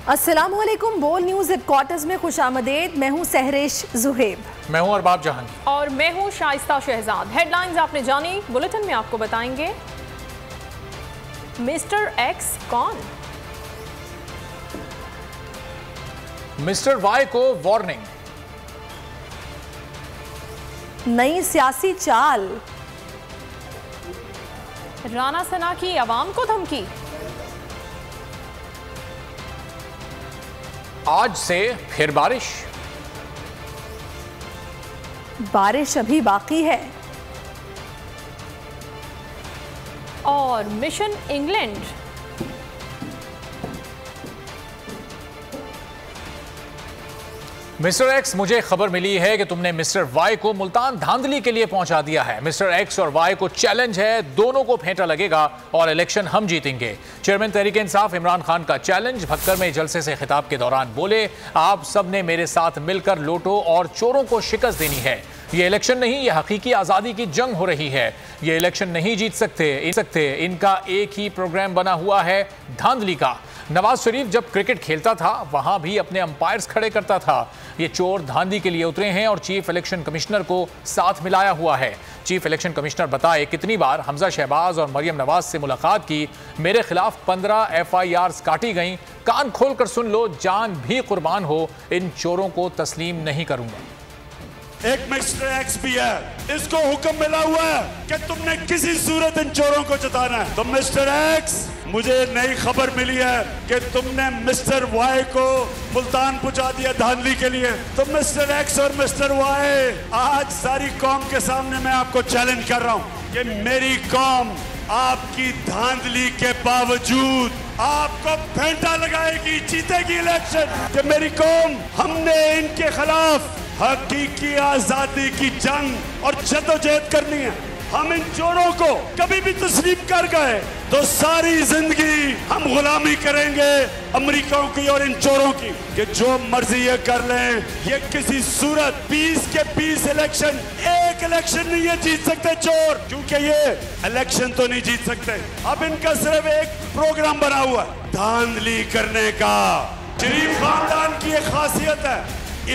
अस्सलामुअलैकुम। बोल news headquarters में खुशामदीद। मैं हूँ सहरिश जुहेब। मैं हूँ अरबाब जहांगीर और मैं हूँ शाइस्ता शहजाद। हेडलाइंस आपने जानी, बुलेटिन में आपको बताएंगे। मिस्टर एक्स कौन? मिस्टर वाई को वार्निंग। नई सियासी चाल। राना सना की आवाम को धमकी। आज से फिर बारिश। बारिश अभी बाकी है। और मिशन इंग्लैंड। मिस्टर एक्स, मुझे खबर मिली है कि तुमने मिस्टर वाई को मुल्तान धांधली के लिए पहुंचा दिया है। मिस्टर एक्स और वाई को चैलेंज है, दोनों को फेंटा लगेगा और इलेक्शन हम जीतेंगे। चेयरमैन तहरीक इंसाफ इमरान खान का चैलेंज। भक्कर में जलसे से खिताब के दौरान बोले, आप सब ने मेरे साथ मिलकर लोटो और चोरों को शिकस्त देनी है। ये इलेक्शन नहीं, ये हकीकी आज़ादी की जंग हो रही है। ये इलेक्शन नहीं जीत सकते। इनका एक ही प्रोग्राम बना हुआ है, धांधली का। नवाज शरीफ जब क्रिकेट खेलता था वहां भी अपने अंपायर्स खड़े करता था। ये चोर धांधली के लिए उतरे हैं और चीफ इलेक्शन कमिश्नर को साथ मिलाया हुआ है। चीफ इलेक्शन कमिश्नर बताए कितनी बार हमजा शहबाज और मरियम नवाज से मुलाकात की। मेरे खिलाफ 15 FIRs काटी गई। कान खोलकर सुन लो, जान भी कुर्बान हो, इन चोरों को तस्लीम नहीं करूंगा। एक मिस्टर एक्स भी है, इसको हुक्म मिला हुआ है कि तुमने किसी सूरत इन चोरों को जताना है। तो मिस्टर एक्स, मुझे नई खबर मिली है कि तुमने मिस्टर वाई को मुल्तान पहुंचा दिया धांधली के लिए। तो मिस्टर एक्स और मिस्टर वाई, आज सारी कौम के सामने मैं आपको चैलेंज कर रहा हूं कि मेरी कौम आपकी धांधली के बावजूद आपको फेंटा लगाएगी, जीतेगी इलेक्शन। कि मेरी कौम, हमने इनके खिलाफ हकीकी आजादी की जंग और जद्दोजहद करनी है। हम इन चोरों को कभी भी तस्लीम कर गए तो सारी जिंदगी हम गुलामी करेंगे अमेरिकाओं की और इन चोरों की, कि जो मर्जी ये कर लें। ये किसी सूरत 20 के 20 इलेक्शन, एक इलेक्शन नहीं ये जीत सकते चोर, क्योंकि ये इलेक्शन तो नहीं जीत सकते। अब इनका सिर्फ एक प्रोग्राम बना हुआ है, धांधली करने का। शरीफ खानदान की एक खासियत है,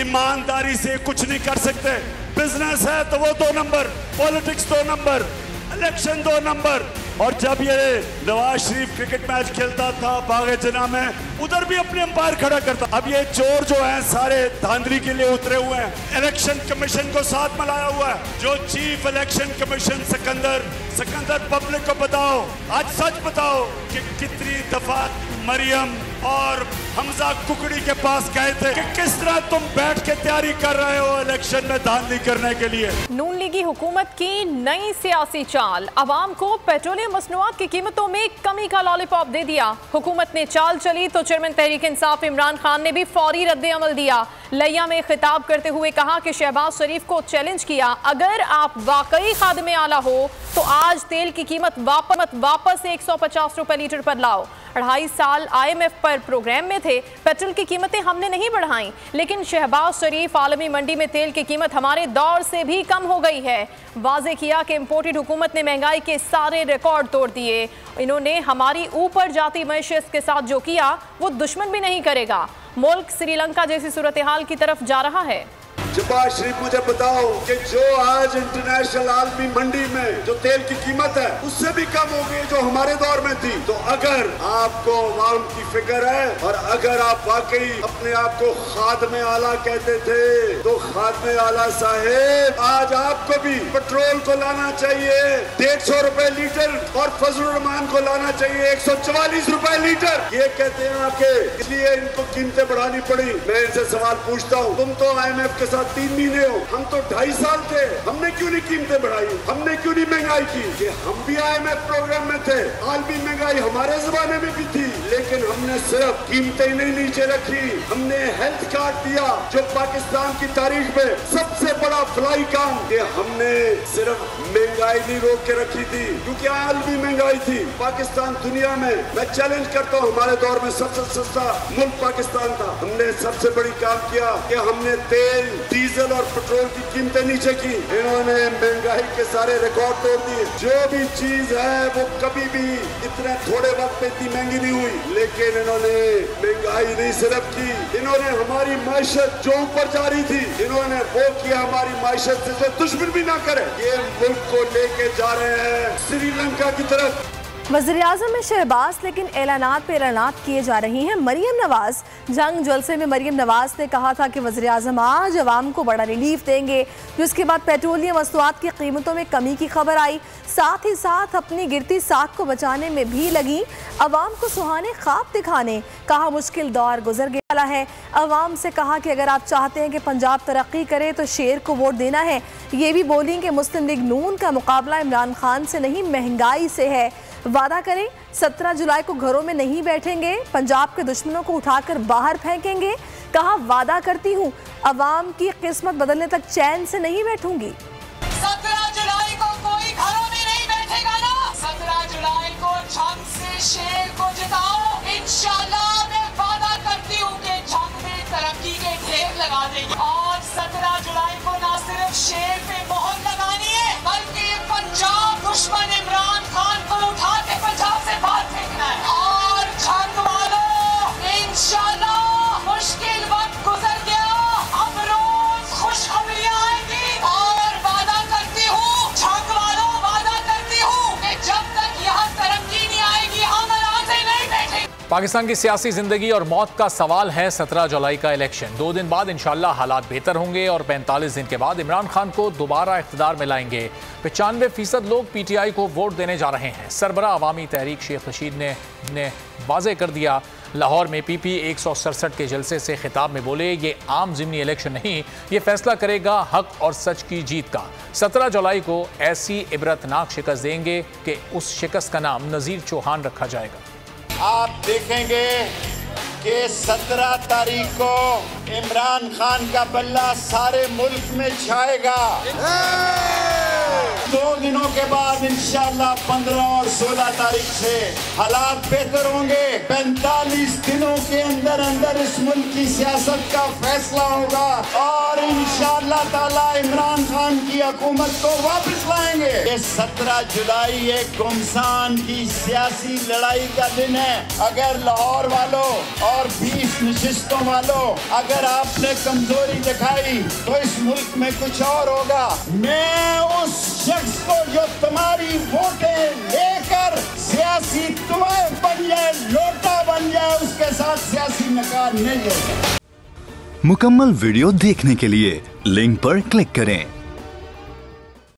ईमानदारी से कुछ नहीं कर सकते। बिजनेस है तो वो 2 number, politics 2 number, election 2 number. और जब ये नवाज शरीफ क्रिकेट मैच खेलता था बागे जना में, उधर भी अपने अंपायर खड़ा करता। अब ये चोर जो हैं सारे धांधली के लिए उतरे हुए हैं। इलेक्शन कमीशन को साथ मिलाया हुआ है। जो chief election commission Sikandar public को बताओ, आज सच बताओ कि कितनी दफा मरियम और हमजा कुकड़ी के पास गए थे कि किस तरह तुम बैठ के तैयारी कर रहे हो इलेक्शन में धांधली करने के लिए। नून लीगी हुकूमत की नई सियासी चाल। अवाम को पेट्रोलियम मसनूआत की कीमतों में कमी का लॉलीपॉप दे दिया। हुकूमत ने चाल चली तो चेयरमैन तहरीक इंसाफ इमरान खान ने भी फौरी रद्द अमल दिया। लिया में खिताब करते हुए कहा कि शहबाज शरीफ को चैलेंज किया, अगर आप वाकई खादमे आला हो तो आज तेल की कीमत वापस 150 रुपए लीटर पर लाओ। 2.5 साल IMF पर प्रोग्राम में थे, पेट्रोल की कीमतें हमने नहीं बढ़ाई, लेकिन शहबाज शरीफ आलमी मंडी में तेल की कीमत हमारे दौर से भी कम हो गई है। वाजे किया कि इम्पोर्टेड हुकूमत ने महंगाई के सारे रिकॉर्ड तोड़ दिए। इन्होंने हमारी ऊपर जाती मैशत के साथ जो किया वो दुश्मन भी नहीं करेगा। मुल्क श्रीलंका जैसी सूरत हाल की तरफ जा रहा है। शहबाज शरीफ, मुझे बताओ कि जो आज इंटरनेशनल आलमी मंडी में जो तेल की कीमत है उससे भी कम हो गई जो हमारे दौर में थी। तो अगर आपको अवाम की फिक्र है और अगर आप वाकई अपने आप को खादमे आला कहते थे, तो खादमे आला साहेब, आज आपको भी पेट्रोल को लाना चाहिए 150 रुपए लीटर और फजलुर रहमान को लाना चाहिए 144 रुपए लीटर। ये कहते हैं आपके, इसलिए इनको कीमतें बढ़ानी पड़ी। मैं इनसे सवाल पूछता हूँ, तुम तो IMF के साथ 3 महीने हो, हम तो 2.5 साल थे, हमने क्यों नहीं कीमतें बढ़ाई? हमने क्यों नहीं महंगाई की? कि हम भी IMF प्रोग्राम में थे, आलमी महंगाई हमारे जमाने में भी थी, लेकिन हमने सिर्फ कीमतें नहीं नीचे रखी, हमने हेल्थ कार्ड दिया जो पाकिस्तान की तारीख में सबसे बड़ा फलाई काम। कि हमने सिर्फ महंगाई नहीं रोक के रखी थी, क्योंकि आलमी महंगाई थी पाकिस्तान दुनिया में। मैं चैलेंज करता हूँ, हमारे दौर में सबसे सस्ता मुल्क पाकिस्तान था। हमने सबसे बड़ी काम किया कि हमने तेल, डीजल और पेट्रोल की कीमतें नीचे की। इन्होंने महंगाई के सारे रिकॉर्ड तोड़ दिए। जो भी चीज है वो कभी भी इतने थोड़े वक्त में इतनी महंगी नहीं हुई, लेकिन इन्होंने महंगाई नहीं सिर्फ की, इन्होंने हमारी माइशत जो ऊपर जा रही थी, इन्होंने वो किया हमारी माइशत से दुश्मन भी ना करे। ये मुल्क को लेके जा रहे हैं श्रीलंका की तरफ। वज़ीर-ए-आज़म में शहबाज, लेकिन ऐलानात पे ऐलानात किए जा रही हैं। मरियम नवाज जंग जलसे में मरियम नवाज ने कहा था कि वज़ीर-ए-आज़म आज अवाम को बड़ा रिलीफ देंगे, जिसके बाद पेट्रोलियम मसनूआत की कीमतों में कमी की खबर आई। साथ ही साथ अपनी गिरती साख को बचाने में भी लगी, अवाम को सुहाने ख्वाब दिखाने। कहा मुश्किल दौर गुजर गया है। अवाम से कहा कि अगर आप चाहते हैं कि पंजाब तरक्की करे तो शेर को वोट देना है। ये भी बोली कि मुस्लिम लीग नून का मुकाबला इमरान खान से नहीं महंगाई से है। वादा करें 17 जुलाई को घरों में नहीं बैठेंगे, पंजाब के दुश्मनों को उठाकर बाहर फेंकेंगे। कहा वादा करती हूँ अवाम की किस्मत बदलने तक चैन से नहीं बैठूंगी। 17 जुलाई को कोई घरों में नहीं बैठेगा ना। 17 जुलाई को जंग से शेर को जिताओ। इंशाल्लाह मैं वादा करती हूँ कि जंग में तरक्की के ढेर लगा देंगे। और 17 जुलाई को ना सिर्फ शेर पे मोहर लगानी है, बल्कि पंजाब दुश्मन इमरान खान को उठा के पंजाब से बाहर फेंकना है। और जंग वालों इंशाल्लाह मुश्किल वक्त गुजर गया, अब रोज खुशखबरियां आएंगी। और वादा करती हूँ जंग वालों, वादा करती हूँ कि जब तक यहाँ तरक्की नहीं आएगी हम आराम से नहीं बैठेंगे। पाकिस्तान की सियासी जिंदगी और मौत का सवाल है 17 जुलाई का इलेक्शन। 2 दिन बाद इंशाल्लाह हालात बेहतर होंगे और 45 दिन के बाद इमरान खान को दोबारा इख्तिदार में लाएंगे। 95% लोग PTI को वोट देने जा रहे हैं। सरबरा अवामी तहरीक शेख रशीद ने वाज़े कर दिया। लाहौर में PP 167 के जलसे से खिताब में बोले, ये आम ज़िमनी इलेक्शन नहीं, ये फैसला करेगा हक और सच की जीत का। 17 जुलाई को ऐसी इबरतनाक शिकस्त देंगे कि उस शिकस्त का नाम नज़ीर चौहान रखा जाएगा। आप देखेंगे कि 17 तारीख को इमरान खान का बल्ला सारे मुल्क में छाएगा। 2 दिनों के बाद इंशाल्लाह 15 और 16 तारीख से हालात बेहतर होंगे। 45 दिनों के अंदर अंदर इस मुल्क की सियासत का फैसला होगा और इंशाल्लाह ताला इमरान खान की हुकूमत को वापस लाएंगे। ये 17 जुलाई एक घुमसान की सियासी लड़ाई का दिन है। अगर लाहौर वालों और 20 नशिस्तों वालों अगर आपने कमजोरी दिखाई तो इस मुल्क में कुछ और होगा। मैं उस शख्स को जो तुम्हारी वोटें लेकर सियासी तुम्हें बन जाए, लोटा बन जाए, उसके साथ सियासी नकार नहीं होगा। मुकम्मल वीडियो देखने के लिए लिंक पर क्लिक करें।